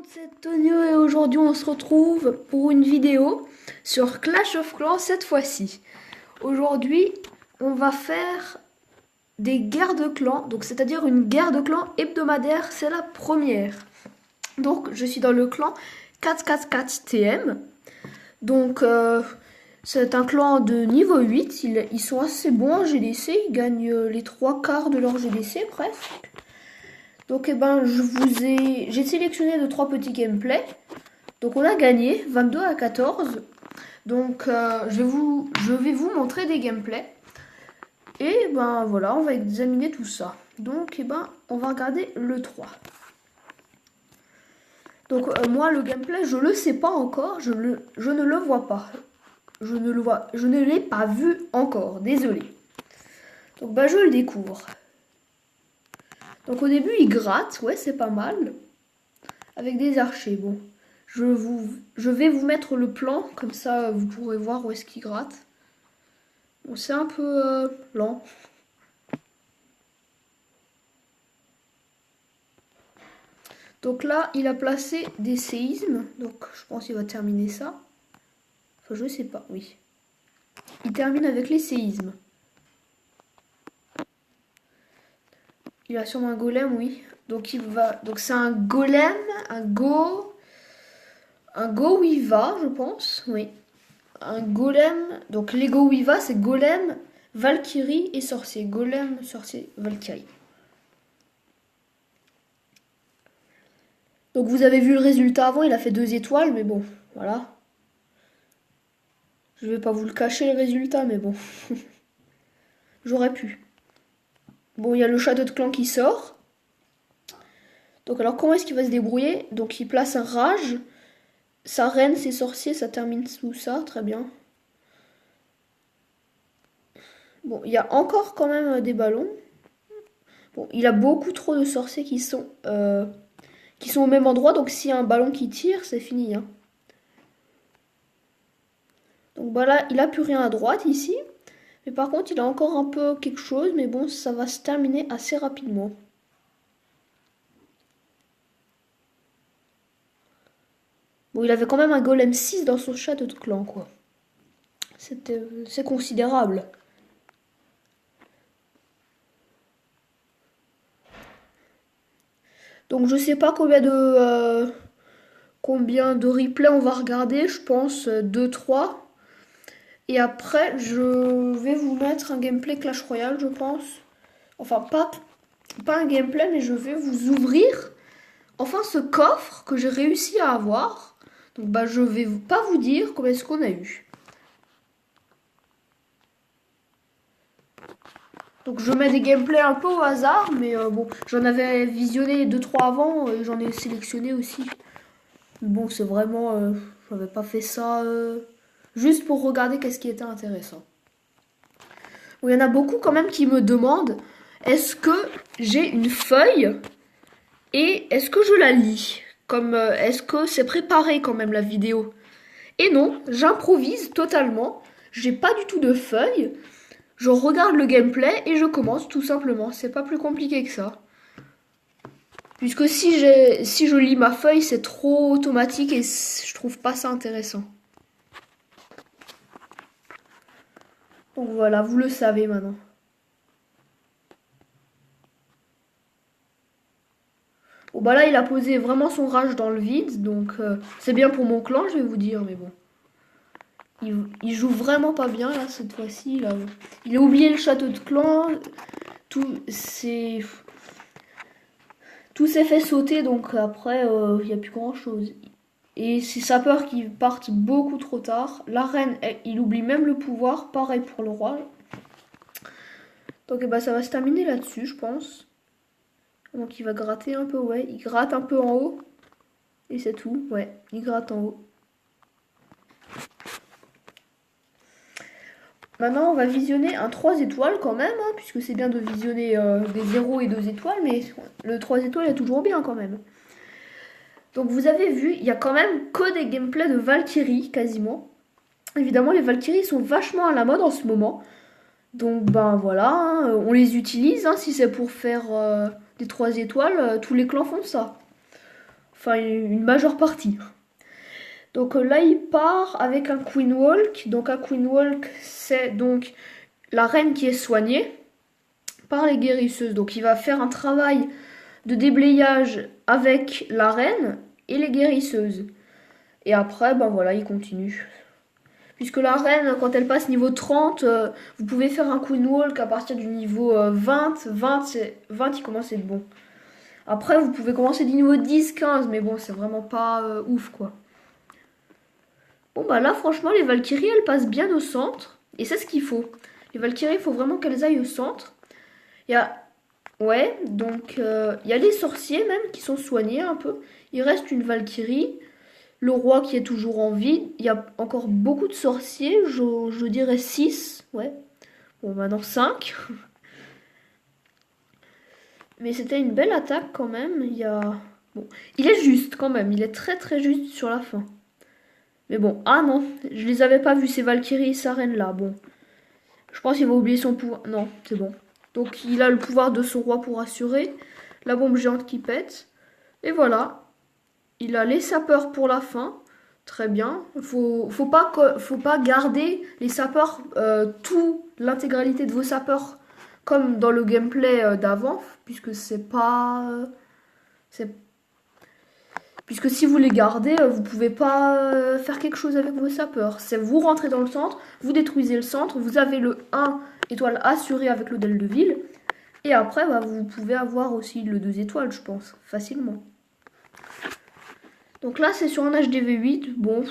c'est Tonio et aujourd'hui on se retrouve pour une vidéo sur Clash of Clans cette fois-ci. Aujourd'hui on va faire des guerres de clans, donc c'est-à-dire une guerre de clans hebdomadaire, c'est la première. Donc je suis dans le clan 444 TM, donc c'est un clan de niveau 8, ils sont assez bons en GDC, ils gagnent les 3/4 de leur GDC presque. Donc j'ai sélectionné de 3 petits gameplays. Donc on a gagné 22-14. Donc je vais vous montrer des gameplays. Et voilà, on va examiner tout ça. Donc on va regarder le 3. Donc moi le gameplay, je le sais pas encore, je ne le vois pas. Je ne l'ai pas vu encore, désolé. Donc je le découvre. Donc au début il gratte, ouais c'est pas mal. Avec des archers, bon. Je vais vous mettre le plan, comme ça vous pourrez voir où est-ce qu'il gratte. Bon, c'est un peu lent. Donc là, il a placé des séismes. Donc je pense qu'il va terminer ça. Enfin, je sais pas, oui. Il termine avec les séismes. Il a sûrement un golem, oui. Donc c'est un golem, un go Wiva, je pense, oui. Un golem, donc les go Wiva, c'est golem, Valkyrie et sorcier. Golem, sorcier, Valkyrie. Donc vous avez vu le résultat avant, il a fait 2 étoiles, mais bon, voilà. Je vais pas vous le cacher le résultat, mais bon. J'aurais pu. Bon, il y a le château de clan qui sort. Donc alors comment est-ce qu'il va se débrouiller? Donc il place un rage. Sa reine, ses sorciers, ça termine sous ça, très bien. Bon, il y a encore quand même des ballons. Bon, il a beaucoup trop de sorciers qui sont au même endroit, donc s'il y a un ballon qui tire, c'est fini. Hein. Donc voilà, il a plus rien à droite ici. Mais par contre, il a encore un peu quelque chose, mais bon, ça va se terminer assez rapidement. Bon, il avait quand même un golem 6 dans son château de clan, quoi. C'est considérable. Donc je sais pas combien de replays on va regarder, je pense 2-3. Et après, je vais vous mettre un gameplay Clash Royale, je pense. Enfin, pas un gameplay, mais je vais vous ouvrir enfin ce coffre que j'ai réussi à avoir. Donc je vais pas vous dire combien est-ce qu'on a eu. Donc je mets des gameplays un peu au hasard, mais bon, j'en avais visionné 2-3 avant et j'en ai sélectionné aussi. Mais bon, c'est vraiment, j'avais pas fait ça juste pour regarder qu'est-ce qui était intéressant. Bon, il y en a beaucoup quand même qui me demandent, est-ce que j'ai une feuille et est-ce que je la lis? Comme est-ce que c'est préparé quand même la vidéo? Et non, j'improvise totalement. J'ai pas du tout de feuille. Je regarde le gameplay et je commence tout simplement. C'est pas plus compliqué que ça. Puisque si je lis ma feuille, c'est trop automatique et je trouve pas ça intéressant. Donc voilà, vous le savez maintenant. Bon là il a posé vraiment son rage dans le vide, donc c'est bien pour mon clan, je vais vous dire, mais bon. Il joue vraiment pas bien là cette fois-ci. Il a oublié le château de clan. Tout s'est fait sauter, donc après il n'y a plus grand chose. Et c'est sa peur qu'il parte beaucoup trop tard. La reine, il oublie même le pouvoir. Pareil pour le roi. Donc ça va se terminer là-dessus, je pense. Donc il va gratter un peu, ouais. Il gratte un peu en haut. Et c'est tout, ouais. Il gratte en haut. Maintenant, on va visionner un 3 étoiles quand même, hein, puisque c'est bien de visionner des 0 et 2 étoiles, mais le 3 étoiles est toujours bien quand même. Donc vous avez vu, il y a quand même que des gameplays de Valkyrie, quasiment. Évidemment, les Valkyries sont vachement à la mode en ce moment. Donc voilà, hein, on les utilise, hein, si c'est pour faire des 3 étoiles, tous les clans font ça. enfin une majeure partie. Donc là, il part avec un Queen Walk. Donc un Queen Walk, c'est donc la reine qui est soignée par les guérisseuses. Donc il va faire un travail de déblayage avec la reine et les guérisseuses. Et après, ben voilà, il continue. Puisque la reine, quand elle passe niveau 30, vous pouvez faire un Queen Walk à partir du niveau 20. 20, il commence à être bon. Après, vous pouvez commencer du niveau 10, 15, mais bon, c'est vraiment pas ouf, quoi. Bon, bah là, franchement, les Valkyries, elles passent bien au centre. Et c'est ce qu'il faut. Les Valkyries, il faut vraiment qu'elles aillent au centre. Il y a... Ouais, donc, il y a les sorciers, même, qui sont soignés un peu. Il reste une Valkyrie. Le roi qui est toujours en vie. Il y a encore beaucoup de sorciers. Je dirais 6. Ouais. Bon, maintenant 5. Mais c'était une belle attaque quand même. Bon, il est juste quand même. Il est très très juste sur la fin. Mais bon, ah non, je les avais pas vus ces Valkyries et sa reine là. Bon, je pense qu'il va oublier son pouvoir. Non, c'est bon. Donc il a le pouvoir de son roi pour assurer. La bombe géante qui pète. Et voilà. Il a les sapeurs pour la fin. Très bien. Faut pas garder les sapeurs, l'intégralité de vos sapeurs comme dans le gameplay d'avant, puisque puisque si vous les gardez, vous pouvez pas faire quelque chose avec vos sapeurs. C'est vous rentrez dans le centre, vous détruisez le centre, vous avez le 1 étoile assuré avec l'hôtel de ville, et après bah, vous pouvez avoir aussi le 2 étoiles, je pense, facilement. Donc là c'est sur un HDV8, bon,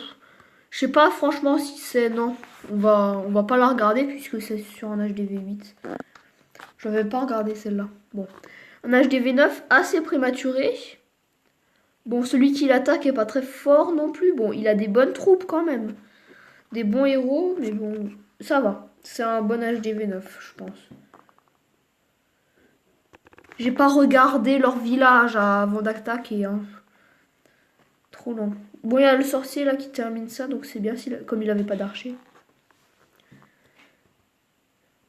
je sais pas franchement si c'est... Non, on va pas la regarder puisque c'est sur un HDV8. Je vais pas regarder celle-là. Bon, un HDV9 assez prématuré. Bon, celui qui l'attaque est pas très fort non plus. Bon, il a des bonnes troupes quand même. Des bons héros, mais bon, ça va. C'est un bon HDV9, je pense. J'ai pas regardé leur village avant d'attaquer. Hein. Trop long. Bon, il y a le sorcier là qui termine ça, donc c'est bien comme il avait pas d'archer.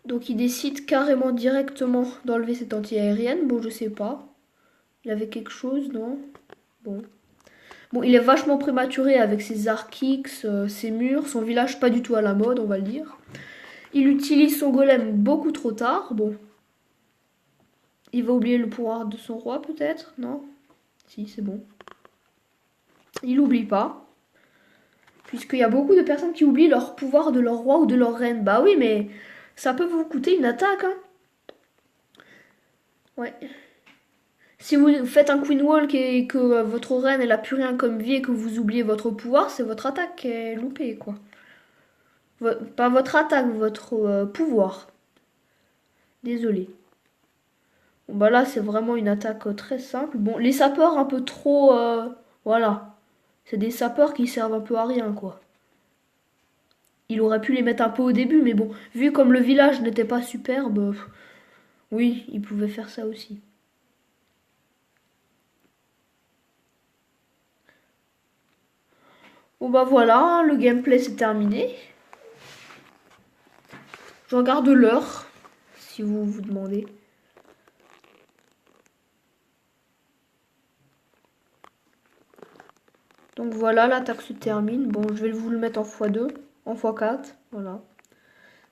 Donc il décide carrément directement d'enlever cette anti-aérienne. Bon, je sais pas. Il avait quelque chose, non? Bon. Bon, il est vachement prématuré avec ses arcs X, ses murs, son village pas du tout à la mode, on va le dire. Il utilise son golem beaucoup trop tard, bon. Il va oublier le pouvoir de son roi peut-être, non? Si, c'est bon. Il n'oublie pas. Puisqu'il y a beaucoup de personnes qui oublient leur pouvoir de leur roi ou de leur reine. Bah oui, mais ça peut vous coûter une attaque, hein. Ouais. Si vous faites un Queen Walk et que votre reine elle a plus rien comme vie et que vous oubliez votre pouvoir, c'est votre attaque qui est loupée quoi. Pas votre attaque, votre pouvoir. Désolé. Bon bah là c'est vraiment une attaque très simple. Bon, les sapeurs un peu trop... voilà. C'est des sapeurs qui servent un peu à rien quoi. Il aurait pu les mettre un peu au début, mais bon, vu comme le village n'était pas superbe, oui, il pouvait faire ça aussi. Bon bah voilà, le gameplay c'est terminé. Je regarde l'heure, si vous vous demandez. Donc voilà, l'attaque se termine. Bon, je vais vous le mettre en x2, en x4, voilà.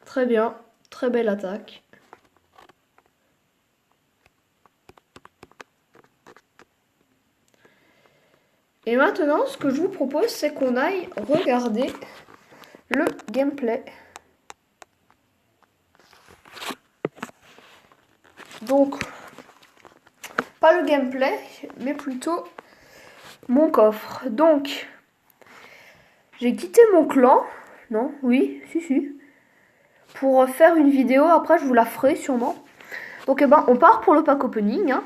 Très bien, très belle attaque. Et maintenant, ce que je vous propose, c'est qu'on aille regarder le gameplay. Donc, pas le gameplay, mais plutôt mon coffre. Donc, j'ai quitté mon clan. Non, oui, si. Pour faire une vidéo, après je vous la ferai sûrement. Donc, eh ben, on part pour le pack opening. Hein.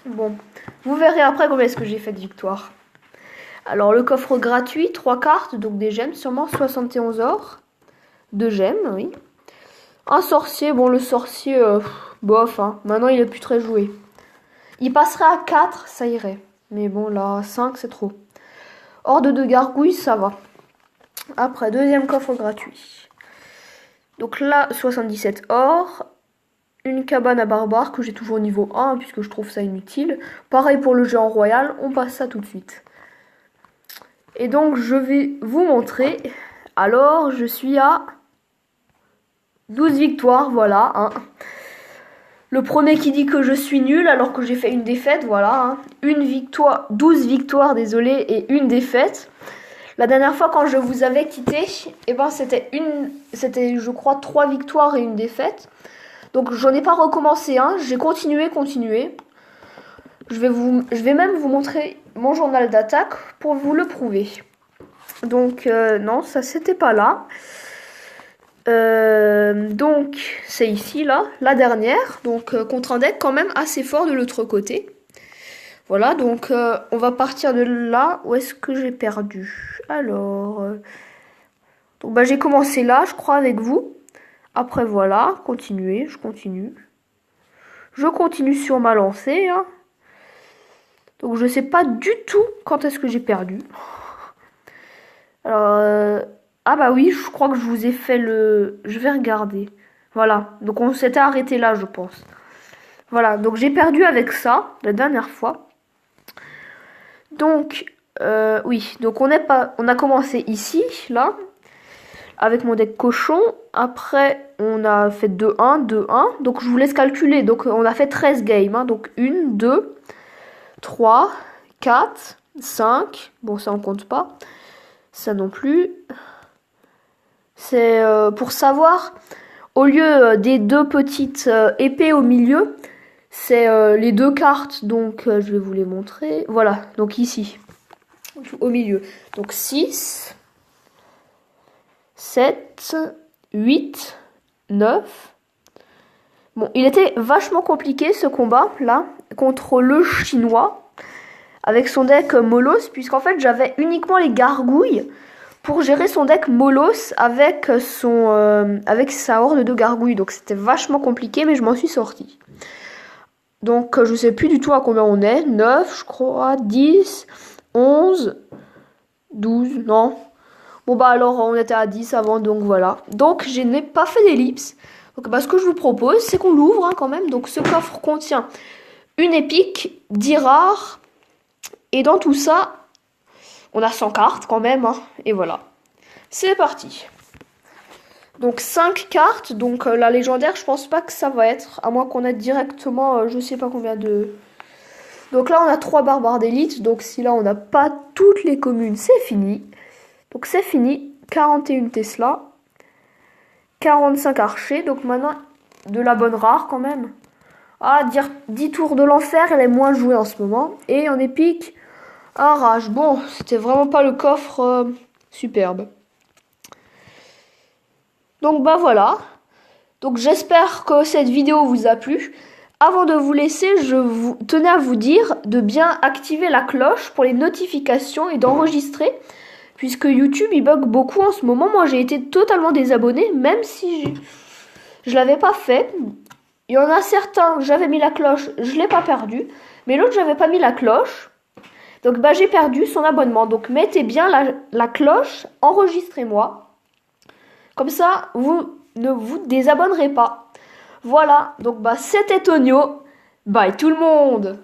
Bon, vous verrez après combien est-ce que j'ai fait de victoire. Alors, le coffre gratuit, 3 cartes, donc des gemmes, sûrement 71 or. 2 gemmes, oui. Un sorcier, bon, le sorcier, bof, hein. Maintenant il est plus très joué. Il passerait à 4, ça irait. Mais bon, là, 5, c'est trop. Horde de gargouilles, ça va. Après, deuxième coffre gratuit. Donc là, 77 or. une cabane à barbares que j'ai toujours au niveau 1 puisque je trouve ça inutile. Pareil pour le géant royal, on passe ça tout de suite. Et donc je vais vous montrer. Alors je suis à 12 victoires, voilà. Hein. Le premier qui dit que je suis nul alors que j'ai fait une défaite, voilà. Hein. Une victoire, 12 victoires, désolé, et une défaite. La dernière fois quand je vous avais quitté, eh ben c'était je crois 3 victoires et une défaite. Donc j'en ai pas recommencé un, j'ai continué. Je vais même vous montrer mon journal d'attaque pour vous le prouver. Donc non, ça c'était pas là. Donc c'est ici là, la dernière. Donc contre un deck quand même assez fort de l'autre côté. Voilà, donc on va partir de là. Où est-ce que j'ai perdu? Alors, donc bah j'ai commencé là, je crois, avec vous. Après voilà, continuer, je continue. Je continue sur ma lancée. Hein. Donc je sais pas du tout quand est-ce que j'ai perdu. Alors, ah bah oui, je crois que je vous ai fait le... Je vais regarder. Voilà, donc on s'était arrêté là, je pense. Voilà, donc j'ai perdu avec ça, la dernière fois. Donc, oui, donc on a commencé ici, là, avec mon deck cochon. Après, on a fait 2-1, 2-1. Donc je vous laisse calculer. Donc on a fait 13 games. Hein. Donc 1, 2, 3, 4, 5. Bon, ça on compte pas. Ça non plus. C'est pour savoir, au lieu des deux petites épées au milieu, c'est les deux cartes. Donc je vais vous les montrer. Voilà, donc ici, au milieu. Donc 6, 7, 8, 9. Bon, il était vachement compliqué ce combat là contre le chinois avec son deck Molos, puisqu'en fait j'avais uniquement les gargouilles pour gérer son deck Molos avec sa horde de gargouilles. Donc c'était vachement compliqué, mais je m'en suis sortie. Donc je sais plus du tout à combien on est. 9, je crois, 10, 11, 12, non. Bon bah alors on était à 10 avant, donc voilà. Donc je n'ai pas fait d'ellipse. Donc bah, ce que je vous propose, c'est qu'on l'ouvre hein, quand même. Donc ce coffre contient une épique, 10 rares. Et dans tout ça, on a 100 cartes quand même. Hein, et voilà. C'est parti. Donc 5 cartes. Donc la légendaire, je pense pas que ça va être. À moins qu'on ait directement, je sais pas combien de... Donc là on a 3 barbares d'élite. Donc si là on n'a pas toutes les communes, c'est fini. Donc c'est fini. 41 Tesla. 45 archers, donc maintenant de la bonne rare quand même. Ah, dire 10 tours de l'enfer, elle est moins jouée en ce moment. Et en épique, un rage. Bon, c'était vraiment pas le coffre superbe. Donc bah voilà. Donc j'espère que cette vidéo vous a plu. Avant de vous laisser, je vous tenais à vous dire de bien activer la cloche pour les notifications et d'enregistrer. Puisque YouTube, il bug beaucoup en ce moment. Moi, j'ai été totalement désabonné, même si je l'avais pas fait. Il y en a certains, j'avais mis la cloche, je l'ai pas perdu. Mais l'autre, j'avais pas mis la cloche. Donc, bah, j'ai perdu son abonnement. Donc, mettez bien la cloche, enregistrez-moi. Comme ça, vous ne vous désabonnerez pas. Voilà, donc bah, c'était Tonio. Bye tout le monde!